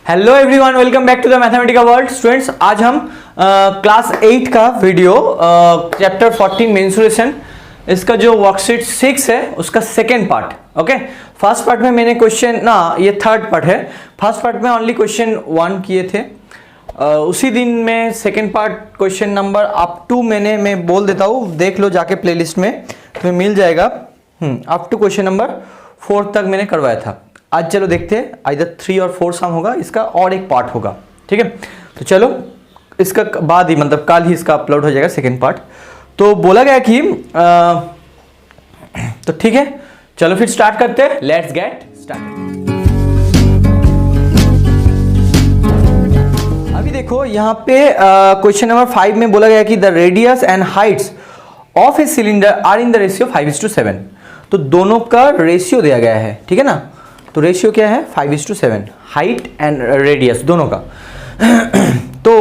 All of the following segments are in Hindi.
Hello everyone, welcome back to the Mathematica world. Students, आज हम क्लास 8 का वीडियो चैप्टर 14 मेंसुरेशन, इसका जो वर्कशीट 6 है उसका second part. Okay, first part में मैंने क्वेश्चन ये थर्ड पार्ट है। फर्स्ट पार्ट में ओनली क्वेश्चन 1 किए थे। उसी दिन में second part question number up to मैं बोल देता हूँ, देख लो जाके प्लेलिस्ट में तुम्हें मिल जाएगा। अप टू क्वेश्चन नंबर 4 तक मैंने करवाया था। आज चलो देखते हैं, आइदर 3 और 4 सम होगा इसका और एक पार्ट होगा। ठीक है, तो चलो इसका बाद ही मतलब कल ही इसका अपलोड हो जाएगा सेकेंड पार्ट। तो बोला गया कि तो ठीक है, चलो फिर स्टार्ट करते हैं। Let's get start. अभी देखो यहाँ पे क्वेश्चन नंबर 5 में बोला गया कि the radius and heights of a cylinder are in the ratio 5:7। तो दोनों का रेशियो दिया गया है। ठीक है ना, तो रेशियो क्या है 5:7, हाइट एंड रेडियस दोनों का। तो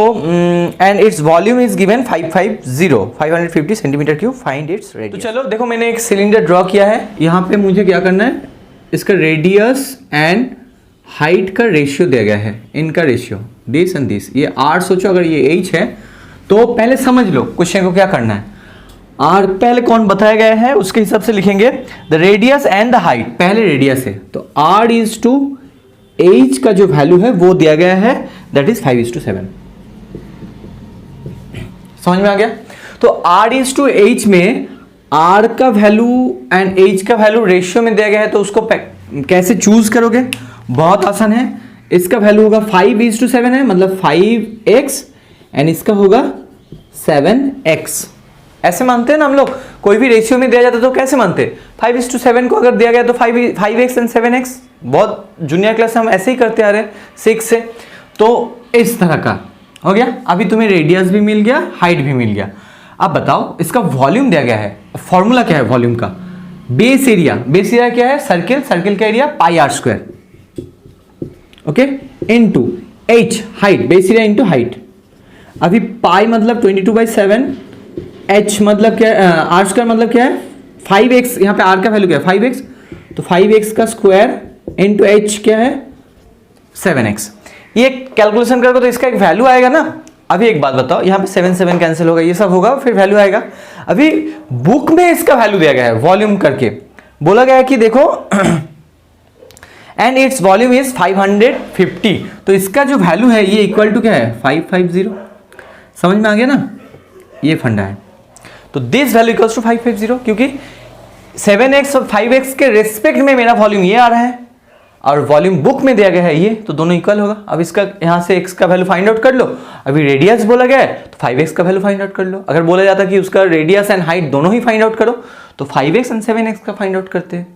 and its volume is given 550 centimetre cube, find its radius. तो चलो देखो, मैंने एक सिलेंडर ड्रॉ किया है। यहाँ पे मुझे क्या करना है, इसका रेडियस एंड हाइट का रेशियो दिया गया है, इनका रेशियो दिस एंड दिस। ये r सोचो, अगर ये h है तो पहले समझ लो क्वेश्चन को क्या करना है। r पहले कौन बताया गया है उसके हिसाब से लिखेंगे। The radius and the height, पहले रेडियस है तो r इज टू h का जो वैल्यू है वो दिया गया है, दैट इज 5:7। समझ में आ गया। तो r इज टू h में r का वैल्यू एंड h का वैल्यू रेशियो में दिया गया है, तो उसको कैसे चूज करोगे, बहुत आसान है। इसका वैल्यू होगा 5:7 है, मतलब 5x एंड इसका होगा 7x। ऐसे मानते हैं ना हम लोग, कोई भी रेशियो में दिया जाता है तो कैसे मानते हैं, 5:7 को अगर दिया गया तो 5x एंड 7x। बहुत जूनियर क्लास से हम ऐसे ही करते आ रहे हैं 6 से। तो इस तरह का हो गया। अभी तुम्हें रेडियस भी मिल गया, हाइट भी मिल गया। अब बताओ इसका वॉल्यूम दिया गया है। फॉर्मूला क्या है वॉल्यूम का, बेस एरिया। बेस एरिया क्या है, सर्किल, सर्किल का area πr²। Okay, into h height, base area into height. अभी पाई मतलब 22/7, h मतलब क्या, r² मतलब क्या है 5x। यहाँ पे r का वैल्यू क्या है 5x, तो 5x का स्क्वायर इनटू h क्या है 7x। ये कैलकुलेशन करोगे तो इसका एक वैल्यू आएगा ना। अभी एक बात बताओ, यहाँ पे 7 कैंसिल होगा, ये सब होगा, फिर वैल्यू आएगा। अभी बुक में इसका वैल्यू दिया गया है वॉल्यूम करके, बोला गया है कि देखो एंड इट्स वॉल्यूम इज 550। तो इसका जो वैल्यू है ये इक्वल टू क्या है 550। समझ में आ गया ना, ये फंडा है। तो दिस वैल्यू इक्वल्स टू 550, क्योंकि 7x और 5x के रेस्पेक्ट में मेरा वॉल्यूम ये आ रहा है और वॉल्यूम बुक में दिया गया है ये, तो दोनों इक्वल होगा। अब इसका यहाँ से x का वैल्यू फाइंड आउट कर लो। अभी रेडियस बोला गया है तो 5x का वैल्यू फाइंड आउट कर लो। अगर बोला जाता कि उसका रेडियस एंड हाइट दोनों ही फाइंड आउट करो तो 5x एंड 7x का फाइंड आउट करते हैं।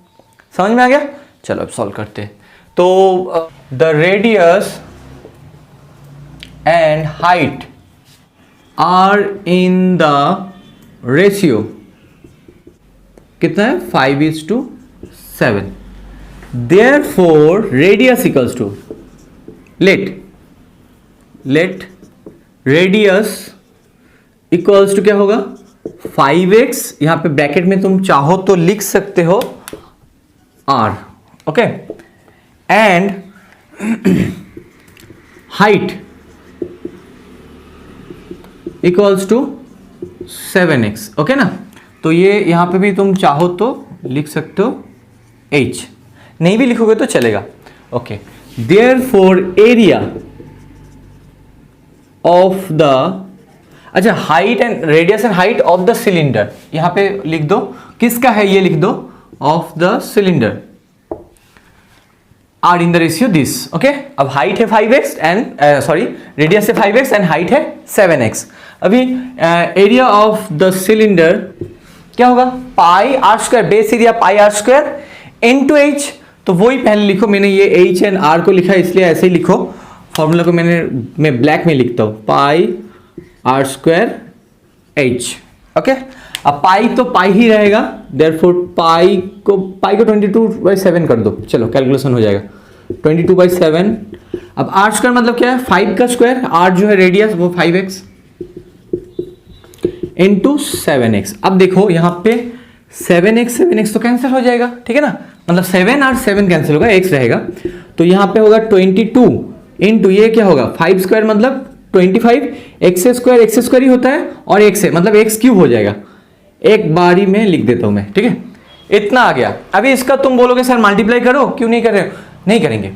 समझ में आ गया। चलो अब सॉल्व करते हैं। तो the radius and height are in the ratio कितना है 5:7। Therefore radius equals to let radius equals to क्या होगा 5x, यहां पे ब्रैकेट में तुम चाहो तो लिख सकते हो r। Okay, and height equals to 7x। Okay ना, तो ये यहां पे भी तुम चाहो तो लिख सकते हो h, नहीं भी लिखोगे तो चलेगा। Okay, therefore area of the, अच्छा height and radius and height of the cylinder, यहां पे लिख दो किसका है, ये लिख दो of the cylinder are in the ratio this. Okay, अब हाइट है 5x एंड सॉरी रेडियस है 5x एंड हाइट है 7x। अभी एरिया ऑफ द सिलेंडर क्या होगा πr², base area πr² into h। तो वही पहले लिखो, मैंने ये h एंड r को लिखा इसलिए ऐसे ही लिखो। फॉर्मूला को मैं ब्लैक में लिखता हूँ πr² h। ओके, अब पाई तो पाई ही रहेगा, देयरफॉर पाई को 22/7 कर दो। चलो कैलकुलेशन हो जाएगा 22/7। अब r² मतलब क्या है 5 का स्क्वायर, r जो है रेडियस वो 5x इंटू 7x। अब देखो यहाँ पे 7x तो कैंसिल हो जाएगा, ठीक है ना, मतलब 7 और 7 कैंसिल होगा, x रहेगा। तो यहाँ पे होगा 22 इनटू ये क्या होगा 5 स्क्वायर मतलब 25, एक्स स्क्वायर ही होता है और एक्स है मतलब एक्स क्यूब हो जाएगा। एक बारी में लिख देता हूं मैं, ठीक है, इतना आ गया। अभी इसका तुम बोलोगे सर मल्टीप्लाई करो, क्यों नहीं कर रहे हो? नहीं करेंगे,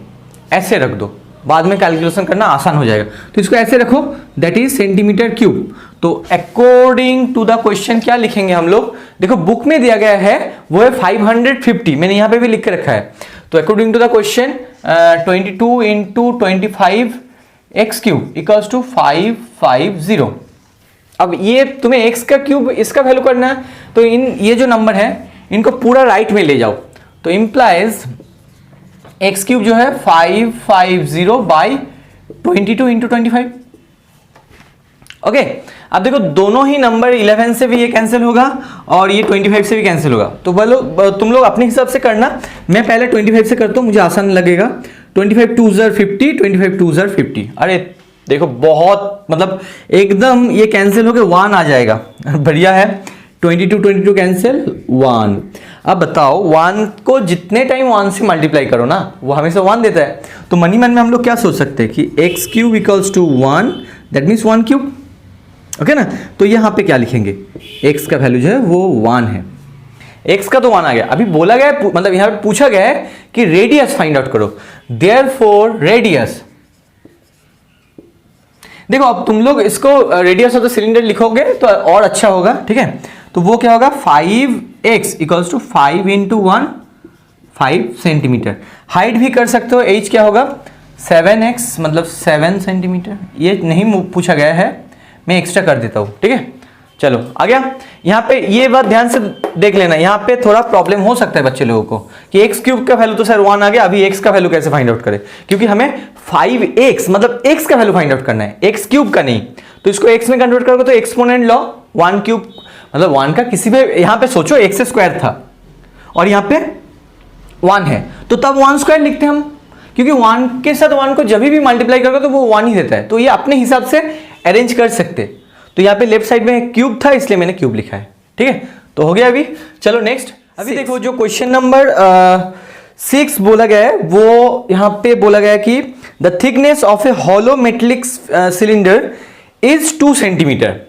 ऐसे रख दो, बाद में कैलकुलेशन करना आसान हो जाएगा। तो इसको ऐसे रखो, दैट इज सेंटीमीटर क्यूब। तो अकॉर्डिंग टू द क्वेश्चन क्या लिखेंगे हम लोग? देखो बुक में दिया गया है वो है 550, मैंने यहां पे भी लिख के रखा है। तो according to the question 22 into 25 x cube equals to 550। अब ये तुम्हें एक्स का क्यूब इसका वैल्यू करना है, तो ये जो नंबर है इनको पूरा राइट में ले जाओ। तो इंप्लाइज एक्स क्यूब जो है 550 बाई 22 इंटू 25। ओके, अब देखो दोनों ही नंबर 11 से भी ये कैंसिल होगा और ये 25 से भी कैंसिल होगा। तो बोलो तुम लोग अपने हिसाब से करना, मैं पहले 25 से करता हूं, मुझे आसान लगेगा। 25 2 ज़र 50, 25 2 ज़र 50। अरे देखो बहुत मतलब एकदम ये कैंसिल होकर 1 आ जाएगा, बढ़िया है। 22 कैंसिल 1। अब बताओ 1 को जितने टाइम 1 से मल्टीप्लाई करो ना वो हमेशा 1 देता है। तो मन ही मन में हम लोग क्या सोच सकते हैं कि x cube equals to 1, that means 1 cube. Okay ना, तो यहाँ पे क्या लिखेंगे? एक्स का वैल्यू जो है वो 1 है, एक्स का तो 1 आ गया। अभी बोला गया है, मतलब यहाँ पे पूछा गया है कि रेडियस फाइंड आउट करो। देयरफॉर रेडियस, देखो अब तुम लोग इसको रेडियस ऑफ द सिलेंडर लिखोगे तो और अच्छा होगा, ठीक है। तो वो क्या होगा 5x equals to 5 into 1, 5 centimetre. Height भी कर सकते हो, h क्या होगा 7x मतलब 7 सेंटीमीटर। ये नहीं पूछा गया है, मैं एक्स्ट्रा कर देता हूं, ठीक है। चलो आ गया। यहाँ पे ये बात ध्यान से देख लेना, यहाँ पे थोड़ा प्रॉब्लम हो सकता है बच्चे लोगों को कि एक्स क्यूब का वैल्यू तो सर 1 आ गया, अभी एक्स का वैल्यू कैसे फाइंड आउट करें? क्योंकि हमें 5x मतलब एक्स का वैल्यू फाइंड आउट करना है, एक्स क्यूब का नहीं। तो इसको एक्स में कन्वर्ट करोगे तो एक्सपोनेंट लो 1 क्यूब मतलब 1 का किसी भी, यहाँ पे सोचो एक्स स्क्वायर था और यहाँ पे 1 है तो तब 1 स्क्वायर लिखते हैं हम, क्योंकि 1 के साथ 1 को जब भी मल्टीप्लाई करोगे तो वो 1 ही देता है। तो ये अपने हिसाब से अरेंज कर सकते। तो यहाँ पे लेफ्ट साइड में क्यूब था इसलिए मैंने क्यूब लिखा है, ठीक है। तो हो गया अभी। चलो नेक्स्ट, अभी देखो जो क्वेश्चन नंबर 6 बोला गया है वो यहाँ पे बोला गया है कि the thickness of A hollow metallic cylinder is 2 centimetre.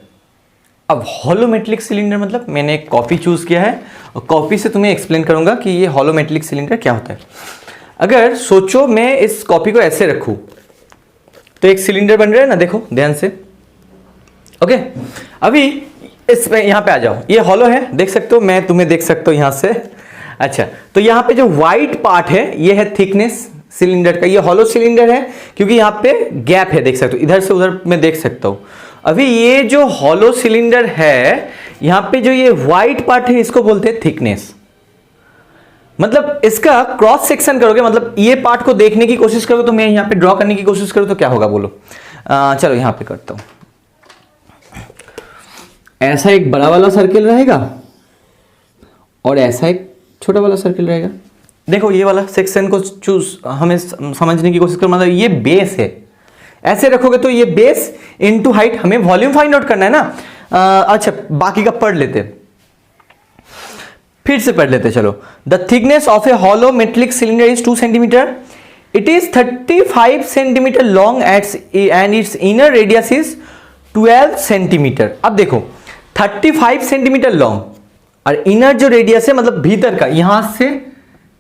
अब हॉलो मेटलिक सिलेंडर मतलब मैंने एक कॉपी चूज किया है और कॉपी से तुम्हें एक्सप्लेन करूंगा कि ये हॉलो मेटलिक सिलेंडर क्या होता है। अगर सोचो मैं इस कॉपी को ऐसे रखूं तो एक सिलेंडर बन रहा है ना, देखो ध्यान से। ओके, अभी इसमें यहाँ पे आ जाओ, ये हॉलो है, देख सकते हो, मैं तुम्हें देख सकता हूँ यहाँ से। अच्छा, तो यहाँ पे जो व्हाइट पार्ट है ये है थिकनेस सिलेंडर का, ये हॉलो सिलेंडर है क्योंकि यहाँ पे गैप है, देख सकते हो, इधर से उधर मैं देख सकता हूँ। अभी ये जो हॉलो सिलेंडर है यहाँ पे जो ये व्हाइट पार्ट है इसको बोलते हैं थिकनेस। मतलब इसका क्रॉस सेक्शन करोगे, मतलब ये पार्ट को देखने की कोशिश करोगे, तो मैं यहाँ पे ड्रॉ करने की कोशिश करूँ तो क्या होगा बोलो? चलो यहाँ पे करता हूँ। ऐसा एक बड़ा वाला सर्किल रहेगा और ऐसा एक छोटा वाला सर्किल रहेगा। देखो ये वाला सेक्शन को चूज हमें समझने की कोशिश करो, मतलब ये बेस है, ऐसे रखोगे तो ये बेस इनटू हाइट, हमें वॉल्यूम फाइंड आउट करना है ना। अच्छा बाकी का पढ़ लेते, फिर से पढ़ लेते चलो। The thickness of A hollow metallic cylinder is 2 centimetre, it is 35 centimetre long and it's inner radius is 12 centimetre. अब देखो 35 सेंटीमीटर लॉन्ग और इनर जो रेडियस है मतलब भीतर का, यहां से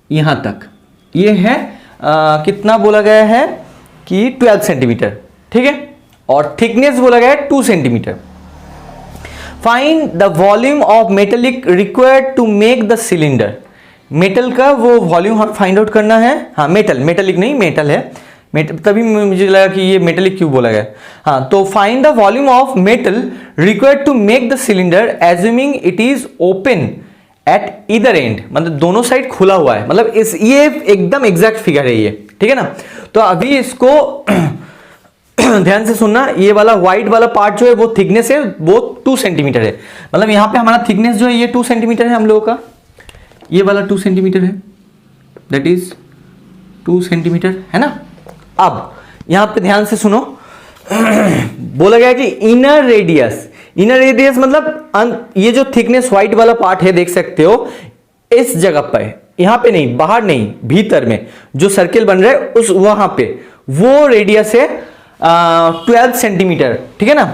यहां तक ये है कितना बोला गया है कि 12 सेंटीमीटर, ठीक है। और थिकनेस बोला गया है 2 centimetre. Find the volume of metallic required to make the cylinder. Metal का वो वॉल्यूम फाइंड आउट करना है। हाँ मेटेलिक नहीं, मेटल है, तभी मुझे लगा कि ये मेटेलिक क्यों बोला गया। हाँ, तो find the volume of metal required to make the cylinder assuming it is open at either end, मतलब दोनों साइड खुला हुआ है, मतलब इस ये एकदम एग्जैक्ट फिगर है ये, ठीक है ना। तो अभी इसको ध्यान से सुनना, ये वाला व्हाइट वाला पार्ट जो है वो थिकनेस है वो 2 सेंटीमीटर है, मतलब यहाँ पे हमारा थिकनेस जो है ये 2 सेंटीमीटर है हम लोगों का, ये वाला 2 सेंटीमीटर है, दैट इज 2 सेंटीमीटर है ना। अब यहां पे ध्यान से सुनो, बोला गया कि इनर रेडियस मतलब ये जो थिकनेस व्हाइट वाला पार्ट है देख सकते हो, इस जगह पर, यहां पे नहीं, बाहर नहीं, भीतर में जो सर्किल बन रहा है उस वहां पे वो रेडियस है 12 सेंटीमीटर, ठीक है ना।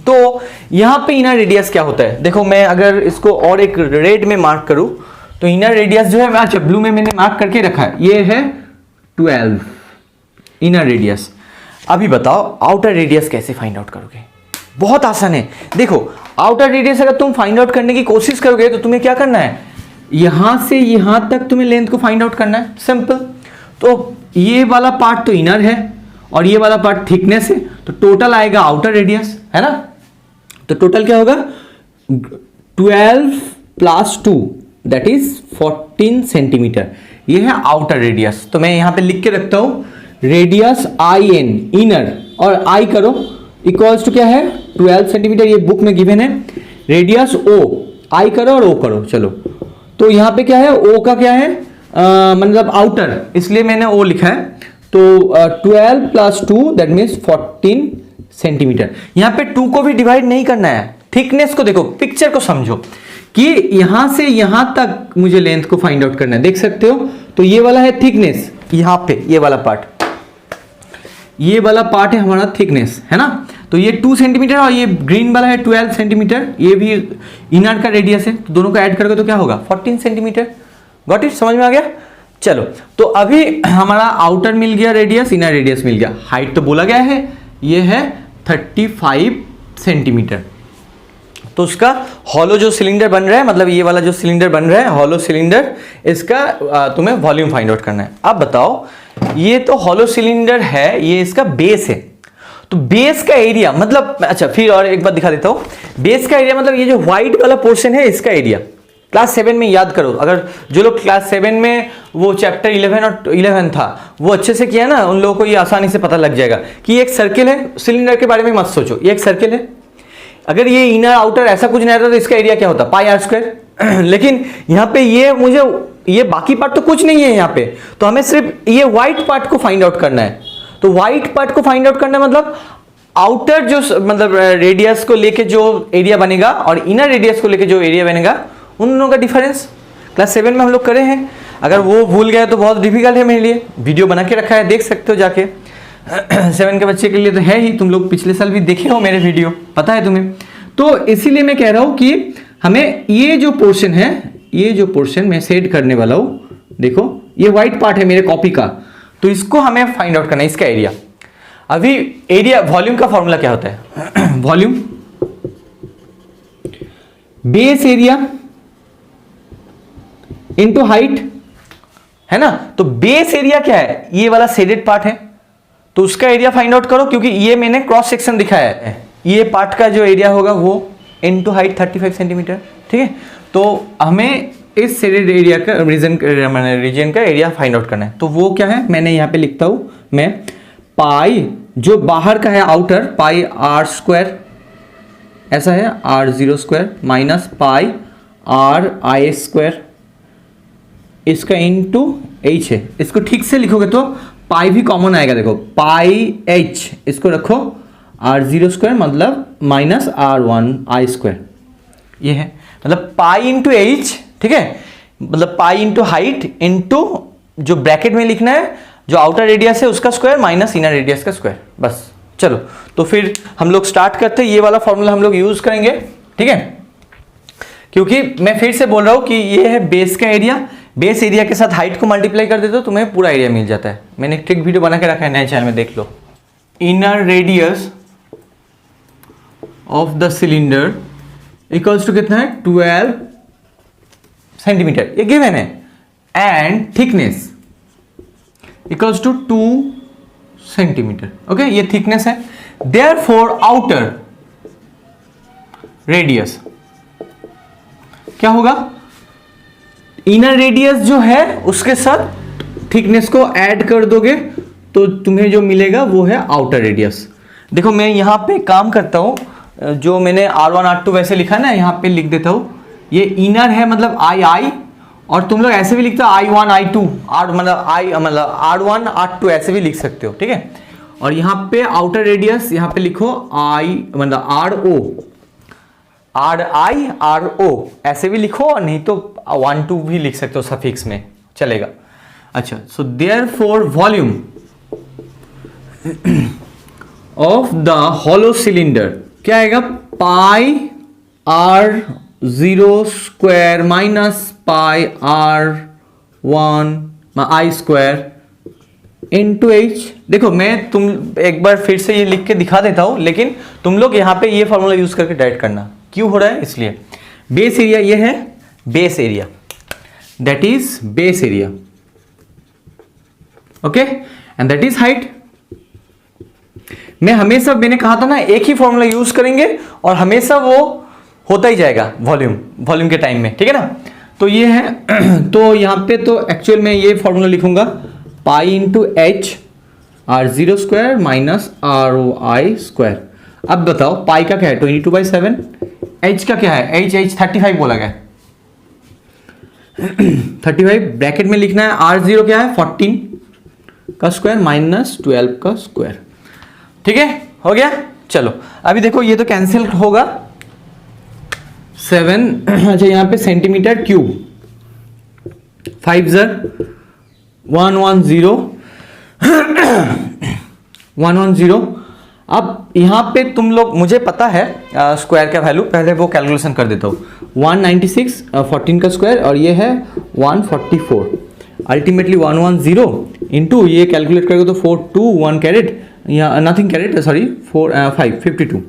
तो यहां पे इनर रेडियस क्या होता है, देखो मैं अगर इसको और एक रेड में मार्क करूं तो इनर रेडियस जो है, मैं अच्छा ब्लू में मैंने मार्क करके रखा है, ये है 12 इनर रेडियस। अभी बताओ आउटर रेडियस कैसे फाइंड आउट करोगे, बहुत आसान है। देखो आउटर रेडियस अगर तुम फाइंड आउट करने की कोशिश करोगे तो तुम्हें क्या करना है, यहां से यहां तक तुम्हें लेंथ को फाइंड आउट करना है, सिंपल। तो ये वाला पार्ट तो इनर है और ये वाला पार्ट थिकनेस है, तो टोटल आएगा आउटर रेडियस, है ना। तो टोटल क्या होगा, 12 + 2 दैट इज 14 सेंटीमीटर, ये है आउटर रेडियस। तो मैं यहां पे लिख के रखता हूं रेडियस IN इनर, और आई करो इक्वल्स टू क्या है 12 सेंटीमीटर, ये बुक में गिवन है। रेडियस O आई करो और O करो, चलो। तो यहां पे क्या है, O का क्या है मतलब आउटर, इसलिए मैंने O लिखा है। तो 12 + 2 दैट मीन्स 14 सेंटीमीटर। यहां पे 2 को भी डिवाइड नहीं करना है, थिकनेस को देखो, पिक्चर को समझो कि यहां से यहां तक मुझे लेंथ को फाइंड आउट करना है, देख सकते हो। तो ये वाला है थिकनेस, यहां पे ये वाला पार्ट, ये वाला पार्ट है हमारा थिकनेस, है ना। तो ये 2 सेंटीमीटर और ये ग्रीन वाला है 12 सेंटीमीटर, ये भी इनर का रेडियस है, तो दोनों को ऐड करोगे तो क्या होगा 14 सेंटीमीटर। गॉट इट, समझ में आ गया। चलो तो अभी हमारा आउटर मिल गया रेडियस, इनर रेडियस मिल गया, हाइट तो बोला गया है, ये है 35 सेंटीमीटर। तो उसका हॉलो जो सिलेंडर बन रहा है, मतलब ये वाला जो सिलेंडर बन रहा है हॉलो सिलेंडर, इसका तुम्हें वॉल्यूम फाइंड आउट करना है। अब बताओ, ये तो हॉलो सिलेंडर है, ये इसका बेस है, तो बेस का एरिया मतलब, अच्छा फिर और एक बार दिखा देता हूं। बेस का एरिया मतलब ये जो व्हाइट वाला पोर्शन है इसका एरिया। क्लास 7 में याद करो, अगर जो लोग क्लास 7 में वो चैप्टर 11 और 11 था वो अच्छे से किया ना, उन लोगों को ये आसानी से पता लग जाएगा कि एक सर्किल है, सिलेंडर के बारे में मत सोचो, ये एक सर्किल है। अगर ये इनर आउटर ऐसा कुछ नहीं रहता तो इसका एरिया क्या होता, πr²। लेकिन यहाँ पे ये मुझे, ये बाकी पार्ट तो कुछ नहीं है यहाँ पे, तो हमें सिर्फ ये व्हाइट पार्ट को फाइंड आउट करना है। तो व्हाइट पार्ट को फाइंड आउट करना मतलब आउटर जो मतलब रेडियस को लेके जो एरिया बनेगा और इनर रेडियस को लेके जो एरिया बनेगा, उन दोनों का डिफरेंस क्लास 7 में हम लोग करे हैं। अगर वो भूल गए तो बहुत डिफिकल्ट है मेरे लिए, वीडियो बना के रखा है, देख सकते हो जाके। 7 के बच्चे के लिए तो है ही, तुम लोग पिछले साल भी देखे हो मेरे वीडियो, पता है तुम्हें। तो इसीलिए मैं कह रहा हूं कि हमें ये जो पोर्शन है, ये जो पोर्शन मैं सेट करने वाला हूं, देखो ये व्हाइट पार्ट है मेरे कॉपी का, तो इसको हमें फाइंड आउट करना है, इसका एरिया। अभी एरिया, वॉल्यूम का फॉर्मूला क्या होता है volume base area into height, है ना। तो बेस एरिया क्या है, ये वाला शेडेड पार्ट है, तो उसका एरिया फाइंड आउट करो, क्योंकि ये मैंने क्रॉस सेक्शन दिखाया है, ये पार्ट का जो एरिया होगा वो इनटू हाइट 35 सेंटीमीटर, ठीक है। तो हमें इस शेडेड एरिया का रीजन का एरिया फाइंड आउट करना है। तो वो क्या है, मैंने यहाँ पे लिखता हूं मैं, पाई जो बाहर का है आउटर, पाई r², ऐसा है r0² माइनस पाई r_i², इसका इनटू h है। इसको ठीक से लिखोगे तो पाई भी कॉमन आएगा, देखो पाई h, इसको रखो r0² मतलब माइनस r1i², ये है मतलब पाई इंटू h, ठीक है। मतलब पाई इंटू हाइट इंटू जो ब्रैकेट में लिखना है जो आउटर रेडियस है उसका स्क्वायर माइनस इनर रेडियस का स्क्वायर, बस। चलो तो फिर हम लोग स्टार्ट करते हैं, ये वाला फॉर्मूला हम लोग यूज करेंगे, ठीक है। क्योंकि मैं फिर से बोल रहा हूं कि ये है बेस का एरिया, बेस एरिया के साथ हाइट को मल्टीप्लाई कर देते हो तुम्हें पूरा एरिया मिल जाता है। मैंने एक ट्रिक वीडियो बना के रखा है नए चैनल में, देख लो। Inner radius of the cylinder equals to कितना है 12 सेंटीमीटर, ये गिवन है, and thickness equals to 2 centimetre, okay, ये थिकनेस है। देयरफॉर आउटर रेडियस क्या होगा, इनर रेडियस जो है उसके साथ थिकनेस को ऐड कर दोगे तो तुम्हें जो मिलेगा वो है आउटर रेडियस। देखो मैं यहां पे काम करता हूं, जो मैंने R1 R2 वैसे लिखा ना, यहां पे लिख देता हूं, ये इनर है मतलब I, और तुम लोग ऐसे भी लिखते हो I1 I2, मतलब R1 R2 ऐसे भी लिख सकते हो, ठीक है। और यहाँ पे आउटर रेडियस यहाँ पे लिखो I मतलब RO ऐसे भी लिखो, और नहीं तो 1 2 भी लिख सकते हो सफिक्स में, चलेगा। अच्छा, so therefore volume of the hollow cylinder क्या आएगा, pi R 0 square minus pi R 1 I square into H. देखो मैं तुम एक बार फिर से ये लिख के दिखा देता हूं, लेकिन तुम लोग यहां पे ये फॉर्मूला यूज करके डायरेक्ट करना। क्यों हो रहा है, इसलिए बेस एरिया ये है, base area that is base area, okay, and that is height. मैं हमेशा, मैंने कहा था ना एक ही फॉर्मूला यूज करेंगे और हमेशा वो होता ही जाएगा वॉल्यूम के टाइम में, ठीक है ना। तो ये है तो यहां पे तो एक्चुअल में ये फॉर्मूला लिखूंगा, pi into H R 0 square minus R O I square. अब बताओ पाई का क्या है 22/7, एच का क्या है, एच 35 बोला गया 35 ब्रैकेट में लिखना है, आर 0 क्या है 14 का स्क्वायर माइनस 12 का स्क्वायर, ठीक है, हो गया। चलो अभी देखो ये तो कैंसिल होगा, 7 अच्छा यहां पे सेंटीमीटर क्यूब, 5 ज़र 110 110। अब यहां पे तुम लोग, मुझे पता है स्क्वायर का वैल्यू, पहले वो कैलकुलेशन कर देता हूं। 196 14 का स्क्वायर और ये है 144, अल्टीमेटली 110 इंटू ये कैलकुलेट करोगे तो 4 2 1 कैरेट या नथिंग कैरेट, सॉरी 4 5 52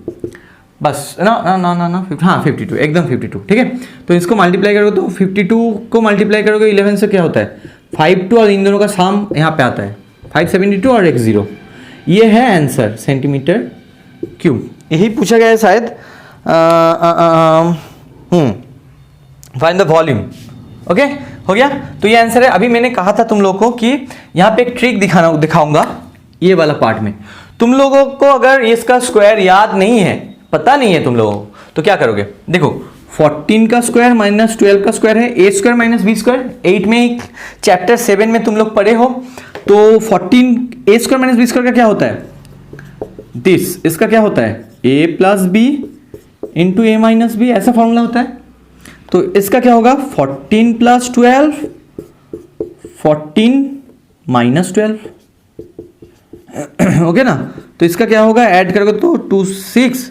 बस ना ना ना ना ना हाँ 52 एकदम 52, ठीक है। तो इसको मल्टीप्लाई करोगे तो 52 को मल्टीप्लाई करोगे 11 से क्या होता है 52 और इन दोनों का साम यहाँ पे आता है 572 और एक 0। ये है आंसर सेंटीमीटर क्यूब, यही पूछा गया है शायद। फाइंड द वॉल्यूम, ओके हो गया। तो ये आंसर है। अभी मैंने कहा था तुम लोगों को कि यहाँ पे एक ट्रिक दिखाऊंगा ये वाला पार्ट में। तुम लोगों को अगर इसका स्क्वायर याद नहीं है, पता नहीं है तुम लोगों को, तो क्या करोगे, देखो 14 का स्क्वायर माइनस 12 का स्क्वायर है ए स्क्वायर माइनस बी स्क्वायर, 8 में चैप्टर 7 में तुम लोग पढ़े हो। तो 14 ए स्क्वायर माइनस बी स्क्वायर का क्या होता है, दिस, इसका क्या होता है ए प्लस बी इंटू ए माइनस बी, ऐसा फॉर्मूला होता है। तो इसका क्या होगा 14 प्लस 12 14 माइनस 12, ओके ना। तो इसका क्या होगा, ऐड करोगे तो 26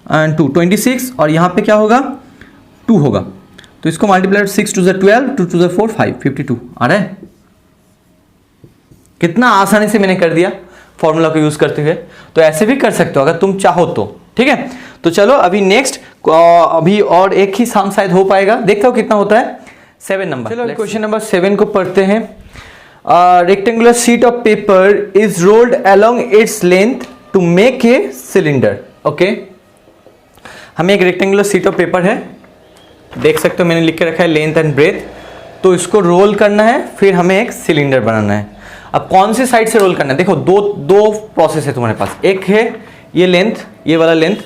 एंड 2 26 और यहां पे क्या होगा 2 होगा। तो इसको मल्टीप्लाई 6 2 12 2 2 4 5 52 आ रहा है। कितना आसानी से मैंने कर दिया फॉर्मूला को यूज करते हुए। तो ऐसे भी कर सकते हो अगर तुम चाहो तो, ठीक है। तो चलो अभी नेक्स्ट, अभी और एक ही सम शायद हो पाएगा, देखता हूं कितना होता है 7 नंबर। चलो क्वेश्चन नंबर 7 को पढ़ते हैं। Rectangular sheet of paper is rolled along its length to make a cylinder, okay. हमें एक रेक्टेंगुलर शीट ऑफ पेपर है, देख सकते हो मैंने लिख के रखा है लेंथ एंड ब्रेथ। तो इसको रोल करना है, फिर हमें एक सिलेंडर बनाना है। अब कौन सी साइड से रोल करना है, देखो दो प्रोसेस है तुम्हारे पास। एक है ये लेंथ, ये वाला लेंथ,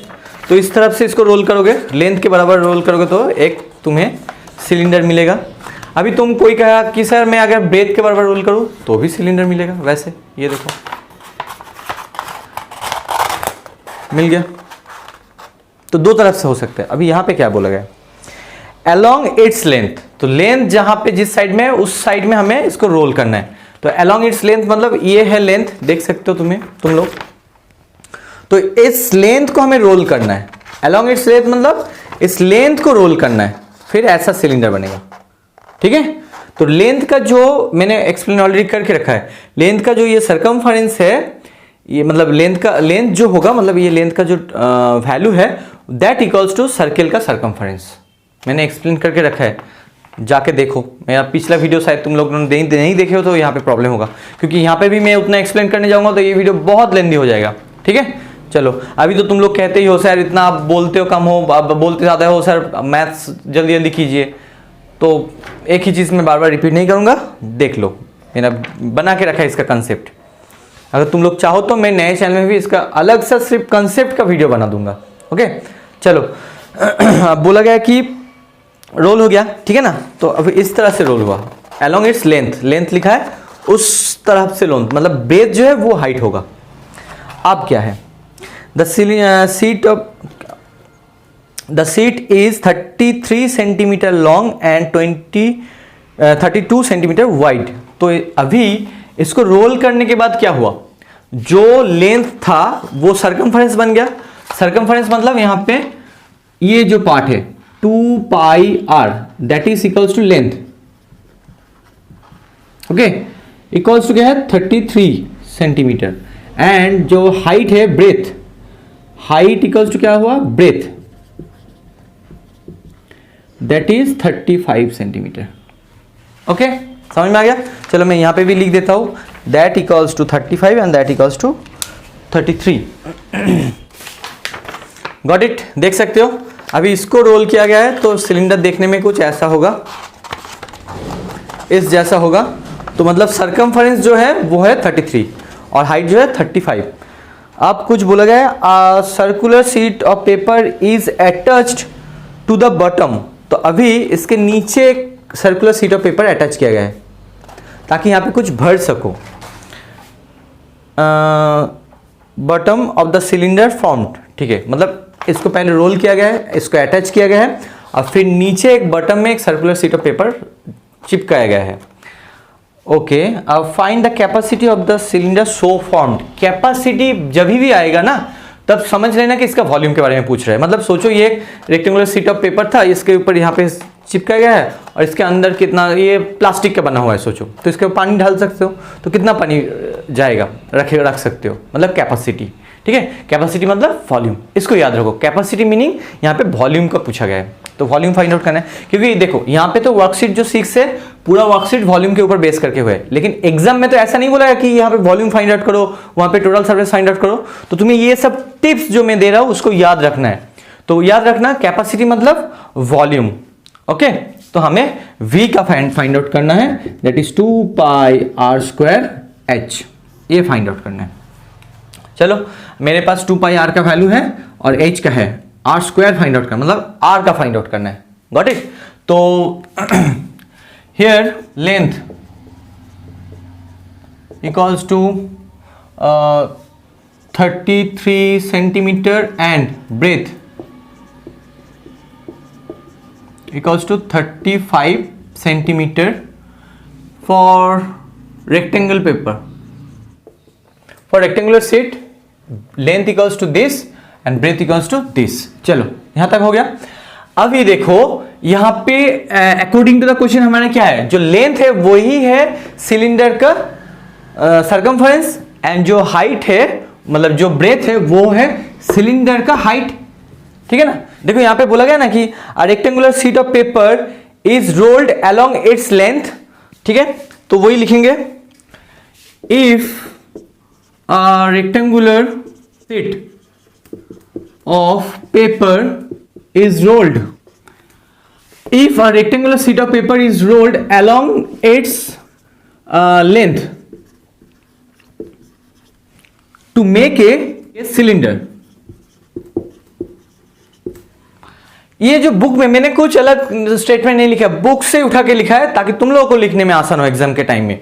तो इस तरफ से इसको रोल करोगे, लेंथ के बराबर रोल करोगे तो एक तुम्हें सिलेंडर मिलेगा। अभी तुम कोई कहा कि सर मैं अगर ब्रेथ के बराबर रोल करूं तो भी सिलेंडर मिलेगा, वैसे ये देखो मिल गया। तो दो तरफ से हो सकता है। अभी यहां पे क्या बोला गया, अलोंग इट्स लेंथ, तो लेंथ जहां पे जिस साइड में है उस साइड में हमें इसको रोल करना है। तो अलोंग इट्स लेंथ मतलब ये है लेंथ, देख सकते हो तुम लोग। तो इस लेंथ को हमें रोल करना है, अलोंग इट्स लेंथ मतलब इस लेंथ को रोल करना है, फिर ऐसा सिलेंडर बनेगा, ठीक है। तो लेंथ का जो मैंने एक्सप्लेन ऑलरेडी करके रखा है, लेंथ का जो ये सरकमफरेंस है, ये मतलब लेंथ जो होगा, मतलब ये लेंथ का जो वैल्यू है दैट इक्वल्स टू सर्किल का सरकमफरेंस, मैंने एक्सप्लेन करके रखा है, जाके देखो। मेरा पिछला वीडियो शायद तुम लोग ने नहीं देखे हो तो यहाँ पे प्रॉब्लम होगा, क्योंकि यहाँ पे भी मैं उतना एक्सप्लेन करने जाऊंगा तो ये वीडियो बहुत लेंदी हो जाएगा, ठीक है। चलो अभी तो तुम लोग कहते ही हो सर इतना आप बोलते हो कम हो, आप बोलते ज़्यादा हो सर, मैथ्स जल्दी जल्दी कीजिए। तो एक ही चीज़ मैं बार बार रिपीट नहीं करूँगा, देख लो मेरा बना के रखा है इसका कंसेप्ट। अगर तुम लोग चाहो तो मैं नए चैनल में भी इसका अलग सा सिर्फ कंसेप्ट का वीडियो बना दूंगा, ओके। चलो अब बोला गया कि रोल हो गया, ठीक है ना। तो अब इस तरह से रोल हुआ, अलोंग इट्स लेंथ, लेंथ लिखा है उस तरफ से लेंथ मतलब ब्रेथ जो है वो हाइट होगा। अब क्या है, the seat is 33 centimetre long and 32 centimetre wide. तो अभी इसको रोल करने के बाद क्या हुआ, जो लेंथ था वो सरकमफरेंस बन गया। सरकमफरेंस मतलब यहां पे ये जो पार्ट है 2 pi R that is equals to length, okay, equals to क्या है 33 सेंटीमीटर। एंड जो हाइट है ब्रेथ, हाइट इक्वल्स टू क्या हुआ breadth, that is 35 centimetre. Okay, समझ में आ गया। चलो मैं यहां पे भी लिख देता हूं, that equals to 35 and that equals to 33। Got it, देख सकते हो। अभी इसको रोल किया गया है तो सिलेंडर देखने में कुछ ऐसा होगा, इस जैसा होगा। तो मतलब सरकमफरेंस जो है वो है 33 और हाइट जो है 35। अब कुछ बोला गया है circular sheet of paper is attached to the bottom. तो अभी इसके नीचे circular sheet of paper attach किया गया है ताकि यहाँ पे कुछ भर सको। Bottom of the cylinder formed, ठीक है, मतलब इसको पहले रोल किया गया है, इसको अटैच किया गया है और फिर नीचे एक बॉटम में एक सर्कुलर शीट ऑफ पेपर चिपकाया गया है। ओके, अब find the capacity of the cylinder so formed. Capacity जब भी आएगा ना तब समझ लेना कि इसका वॉल्यूम के बारे में पूछ रहा है। मतलब सोचो ये एक रेक्टेंगुलर शीट ऑफ पेपर था, इसके ऊपर यहाँ पे चिपकाया गया है और इसके अंदर कितना, ये प्लास्टिक का बना हुआ है सोचो, तो इसके ऊपर पानी डाल सकते हो तो कितना पानी जाएगा, रख सकते हो, मतलब कैपेसिटी। ठीक है, कैपेसिटी मतलब वॉल्यूम, इसको याद रखो। कैपेसिटी मीनिंग यहाँ पे वॉल्यूम का पूछा गया है, तो वॉल्यूम फाइंड आउट करना है। क्योंकि देखो यहाँ पे तो वर्कशीट जो 6 है पूरा वर्कशीट वॉल्यूम के ऊपर बेस करके हुआ है, लेकिन एग्जाम में तो ऐसा नहीं बोला है कि यहाँ पे वॉल्यूम फाइंड आउट करो, वहां पे टोटल सरफेस फाइंड आउट करो। तो तुम्हें ये सब टिप्स जो मैं दे रहा हूं उसको याद रखना है। तो याद रखना कैपेसिटी मतलब वॉल्यूम। ओके, तो हमें v का फाइंड आउट करना है, that is 2 pi are square h, ये फाइंड आउट करना है। चलो मेरे पास 2 पाई आर का वैल्यू है और h का है, आर स्क्वायर फाइंड आउट करना मतलब r का फाइंड आउट करना है। Got it. तो here length equals to 33 centimetre and breadth equals to 35 centimeter for rectangle paper. For rectangular sheet, length equals to this and breadth equals to this. चलो यहां तक हो गया। अब ये देखो यहां पे अकॉर्डिंग टू द क्वेश्चन हमारा क्या है, जो लेंथ है वही है सिलेंडर का सरकमफरेंस एंड जो हाइट है मतलब जो ब्रेथ है वो है सिलेंडर का हाइट। ठीक है ना। देखो यहां पे बोला गया ना कि a rectangular sheet of paper is rolled along its length. ठीक है, तो वही लिखेंगे, if a rectangular sheet of paper is rolled, if a rectangular sheet of paper is rolled along its length to make a cylinder. ये जो बुक में मैंने कुछ अलग स्टेटमेंट नहीं लिखा, बुक से उठा के लिखा है ताकि तुम लोगों को लिखने में आसान हो एग्जाम के टाइम में।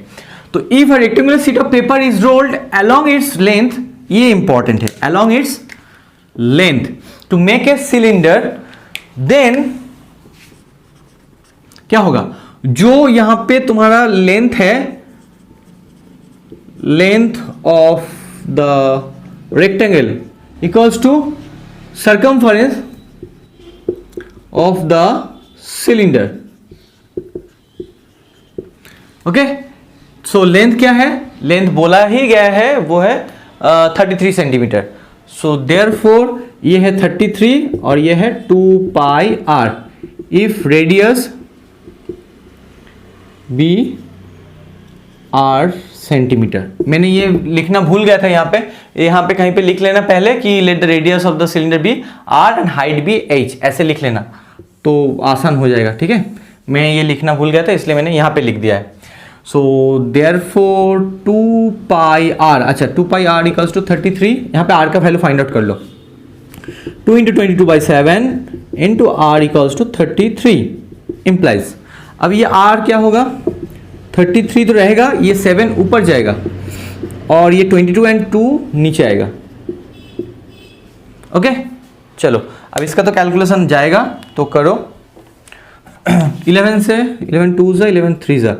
तो if a rectangular sheet of paper is rolled along its length, ये इंपॉर्टेंट है, along its length to make a cylinder, then क्या होगा, जो यहां पे तुम्हारा लेंथ है, length of the rectangle equals to circumference of the cylinder. Okay, so length क्या है, लेंथ बोला ही गया है वो है 33 सेंटीमीटर। सो देयरफॉर ये है 33 और ये है 2 pi R. If radius be R centimetre, मैंने ये लिखना भूल गया था यहाँ पे कहीं पे लिख लेना पहले कि let the radius of the cylinder be r and height be h, ऐसे लिख लेना तो आसान हो जाएगा। ठीक है, मैं ये लिखना भूल गया था इसलिए मैंने यहाँ पे लिख दिया है। सो देयरफॉर 2 पाई आर, अच्छा 2 पाई आर इक्वल्स टू 33, यहाँ पे आर का वैल्यू फाइंड आउट कर लो, 2 × 22/7 into r equals to 33 implies. अब ये आर क्या होगा, 33 तो रहेगा, ये 7 ऊपर जाएगा और ये 22 एंड 2 नीचे आएगा। ओके, चलो अब इसका तो कैलकुलेशन जाएगा तो करो। 11 से 11 2 11 3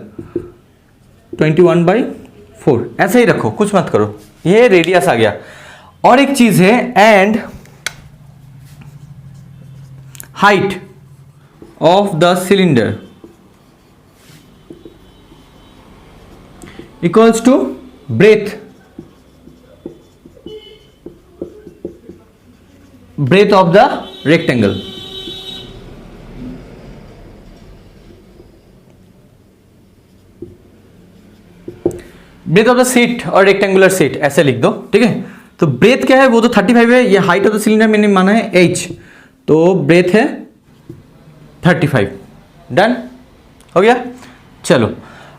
21/4, ऐसे ही रखो, कुछ मत करो। ये रेडियस आ गया। और एक चीज है and height of the cylinder equals to breadth of the rectangle. Breadth of the sheet और रेक्टेंगुलर सीट ऐसे लिख दो, ठीक है। तो ब्रेथ क्या है, वो तो 35 है। ये हाइट ऑफ द सिलेंडर मैंने माना है h, तो ब्रेथ है 35। डन हो गया। चलो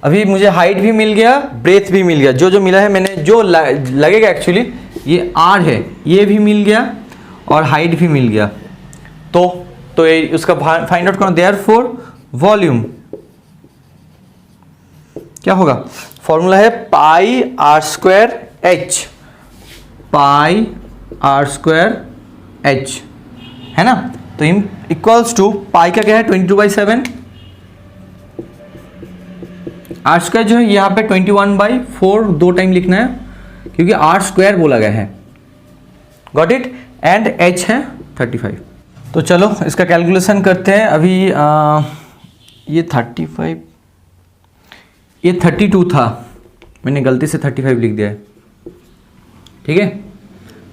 अभी मुझे हाइट भी मिल गया, ब्रेथ भी मिल गया। जो जो मिला है मैंने, जो लगेगा एक्चुअली ये r है, ये भी मिल गया और हाइट भी मिल गया। तो ये उसका फाइंड आउट करो। देयरफॉर वॉल्यूम क्या होगा, फॉर्मूला है pi are square H, pi are square H, है ना। तो इक्वल्स टू पाई का क्या है 22/7, आर स्क्वायर जो है यहाँ पे 21/4 दो टाइम लिखना है क्योंकि आर स्क्वायर बोला गया है। Got it. एंड एच है 35। तो चलो इसका कैलकुलेशन करते हैं। अभी ये 35, ये 32 था, मैंने गलती से 35 लिख दिया है, ठीक है।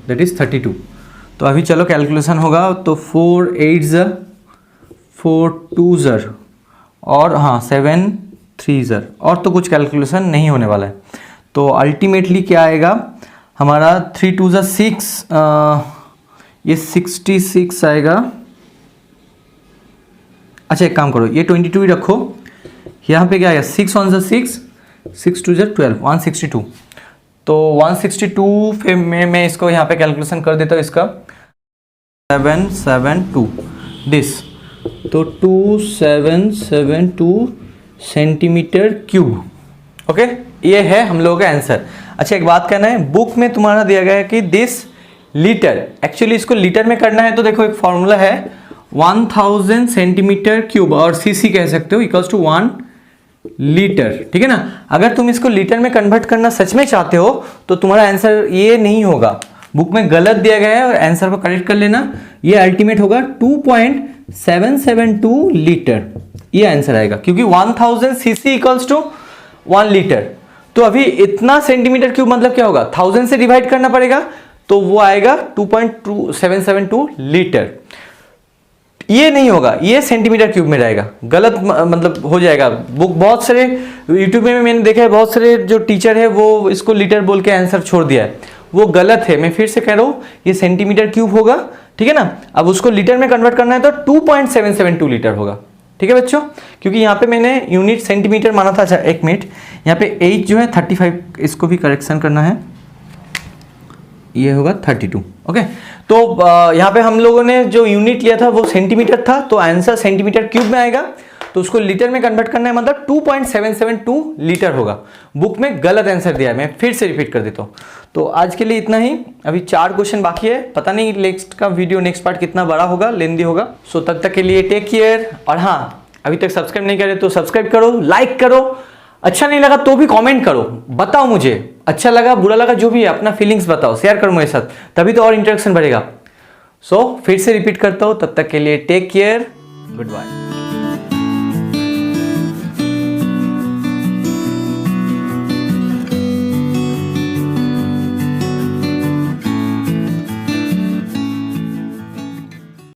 That is 32। तो अभी चलो कैलकुलेशन होगा। तो 4 8 ज़र, 4 2 ज़र और हाँ 7 3 ज़र, और तो कुछ कैलकुलेशन नहीं होने वाला है। तो अल्टीमेटली क्या आएगा हमारा 3 2 ज़र 6, ये 66 आएगा। अच्छा एक काम करो, ये 22 ही रखो। यहाँ पे क्या आएगा 6 1 ज़र 6, 6 2 ज़र 12, 162। तो 162 फिर मैं इसको यहाँ पे कैलकुलेशन कर देता हूँ इसका 772 दिस, तो 2772 सेंटीमीटर क्यूब। ओके, ये है हम लोगों का आंसर। अच्छा एक बात कहना है, बुक में तुम्हारा दिया गया है कि दिस लीटर, एक्चुअली इसको लीटर में करना है। तो देखो एक फॉर्मूला है 1000 सेंटीमीटर क्यूब और सीसी कह सकते हो इक्वल्स टू 1 लीटर, ठीक है ना। अगर तुम इसको लीटर में कन्वर्ट करना सच में चाहते हो तो तुम्हारा आंसर ये नहीं होगा, बुक में गलत दिया गया है और आंसर को करेक्ट कर लेना। ये अल्टीमेट होगा 2.772 लीटर, ये आंसर आएगा क्योंकि 1000 सीसी इक्वल्स टू 1 लीटर। तो अभी इतना सेंटीमीटर क्यूब मतलब क्या होगा, 1000 से डिवाइड करना पड़ेगा, तो वो आएगा 2.772 लीटर। ये नहीं होगा, ये सेंटीमीटर क्यूब में रहेगा, गलत मतलब हो जाएगा। बुक बहुत सारे यूट्यूब में मैंने देखा है, बहुत सारे जो टीचर है वो इसको लीटर बोल के आंसर छोड़ दिया है, वो गलत है। मैं फिर से कह रहा हूँ ये सेंटीमीटर क्यूब होगा, ठीक है ना। अब उसको लीटर में कन्वर्ट करना है तो 2.772 लीटर होगा, ठीक है बच्चों। क्योंकि यहाँ पे मैंने यूनिट सेंटीमीटर माना था। अच्छा एक मिनट, यहाँ पे h जो है 35, इसको भी करेक्शन करना है, ये होगा 32। ओके, तो यहाँ पे हम लोगों ने जो यूनिट लिया था वो सेंटीमीटर था, तो आंसर सेंटीमीटर क्यूब में आएगा। तो उसको लीटर में कन्वर्ट करना है, मतलब 2.772 लीटर होगा। बुक में गलत आंसर दिया है, मैं फिर से रिपीट कर देता हूँ। तो आज के लिए इतना ही, अभी 4 क्वेश्चन बाकी है। पता नहीं नेक्स्ट का वीडियो, नेक्स्ट पार्ट कितना बड़ा होगा, लेंदी होगा। सो तब तक के लिए टेक केयर। और हाँ, अभी तक सब्सक्राइब नहीं करे तो सब्सक्राइब करो, लाइक करो, अच्छा नहीं लगा तो भी कमेंट करो, बताओ मुझे अच्छा लगा बुरा लगा, जो भी है अपना फीलिंग्स बताओ, शेयर करो मेरे साथ, तभी तो और इंटरेक्शन बढ़ेगा। सो फिर से रिपीट करता हूँ, तब तक के लिए टेक केयर, गुड बाय।